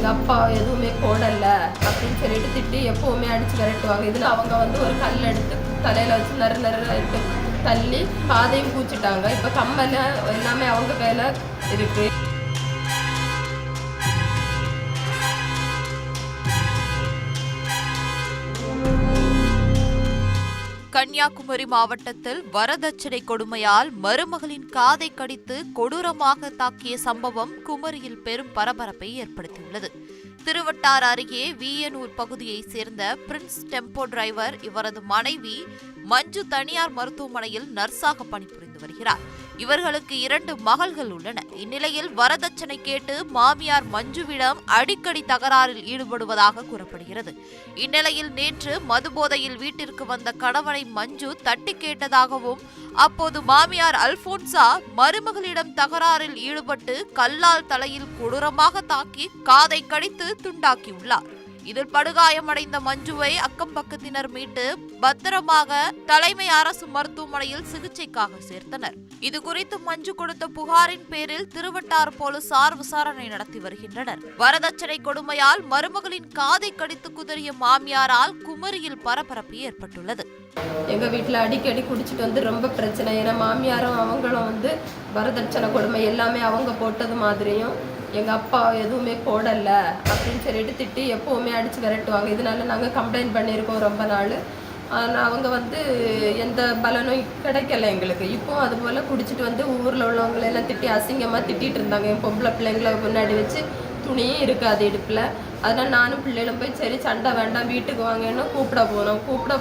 எங்கள் அப்பா எதுவுமே போடலை அப்படின்னு சொல்லிட்டு திட்டி எப்போவுமே அடித்து விரட்டுவாங்க. இதில் அவங்க வந்து ஒரு கல் எடுத்து தலையில் வச்சு நறு தள்ளி காதையும் பூச்சிட்டாங்க. இப்போ கம்மல் எல்லாமே அவங்க கையில் இருக்குது. கன்னியாகுமரி மாவட்டத்தில் வரதட்சணை கொடுமையால் மருமகளின் காதை கடித்து கொடூரமாக தாக்கிய சம்பவம் குமரியில் பெரும் பரபரப்பை ஏற்படுத்தியுள்ளது. திருவட்டார் அருகே வியனூர் பகுதியைச் சேர்ந்த பிரின்ஸ் டெம்போ டிரைவர் இவரது மனைவி மஞ்சு தனியார் மருத்துவமனையில் நர்ஸாக பணிபுரிந்து வருகிறார். இவர்களுக்கு 2 மகள்கள் உள்ளன. இந்நிலையில் வரதட்சணை கேட்டு மாமியார் மஞ்சுவிடம் அடிக்கடி தகராறில் ஈடுபடுவதாக கூறப்படுகிறது. இந்நிலையில் நேற்று மதுபோதையில் வீட்டிற்கு வந்த கணவனை மஞ்சு தட்டி கேட்டதாகவும், அப்போது மாமியார் அல்போன்சா மருமகளிடம் தகராறில் ஈடுபட்டு கல்லால் தலையில் கொடூரமாக தாக்கி காதை கடித்து துண்டாக்கியுள்ளார். இதில் படுகாயமடைந்த மஞ்சுவை அக்கம் பக்கத்தினர் மீட்டு பத்திரமாக தலைமை அரசு மருத்துவமனையில் சிகிச்சைக்காக சேர்த்தனர். இதுகுறித்து மஞ்சு கொடுத்த புகாரின் பேரில் திருவட்டார் போலீசார் விசாரணை நடத்தி வருகின்றனர். வரதட்சணை கொடுமையால் மருமகளின் காதை கடித்து குதறிய மாமியாரால் குமரியில் பரபரப்பு ஏற்பட்டுள்ளது. எங்க வீட்டில் அடிக்கடி குடிச்சிட்டு வந்து ரொம்ப பிரச்சனை. ஏன்னா மாமியாரும் அவங்களும் வந்து வரதட்சணை கொடுமை எல்லாமே அவங்க போட்டது மாதிரியும் எங்கள் அப்பா எதுவுமே போடலை அப்படின்னு சொல்லிட்டு திட்டி எப்போவுமே அடித்து விரட்டுவாங்க. இதனால நாங்கள் கம்ப்ளைண்ட் பண்ணியிருக்கோம் ரொம்ப நாள். ஆனால் அவங்க வந்து எந்த பலனும் கிடைக்கல எங்களுக்கு. இப்போ அதுபோல் குடிச்சிட்டு வந்து ஊரில் உள்ளவங்களெல்லாம் திட்டி அசிங்கமாக திட்டிகிட்டு இருந்தாங்க. என் பொம்பளை பிள்ளைங்களை முன்னாடி வச்சு துணியும் இருக்காது இடுப்பில். அதனால் நானும் பிள்ளைகளும் போய் சரி சண்டை வேண்டாம் வீட்டுக்கு வாங்கன்னு கூப்பிட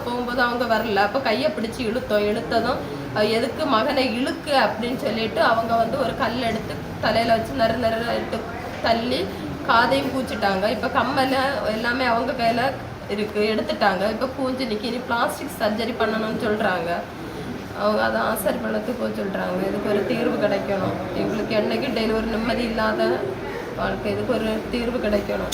போகும்போது அவங்க வரல. அப்போ கையை பிடிச்சி இழுத்ததும் எதுக்கு மகனை இழுக்கு அப்படின்னு சொல்லிட்டு அவங்க வந்து ஒரு கல் எடுத்து தலையில் வச்சு நறு தள்ளி காதையும் பூச்சிட்டாங்க. இப்போ கம்மல் எல்லாமே அவங்க கையில் இருக்குது எடுத்துட்டாங்க. இப்போ பூஞ்சி நிற்கி இனி பிளாஸ்டிக் சர்ஜரி பண்ணணும்னு சொல்கிறாங்க. அவங்க அதை ஆசரி பண்ணத்துக்கு போக சொல்கிறாங்க. இதுக்கு ஒரு தீர்வு கிடைக்கணும். எங்களுக்கு என்னைக்கு டெய்லி ஒரு நிம்மதி இல்லாத வாழ்க்கை. இதுக்கு ஒரு தீர்வு கிடைக்கணும்.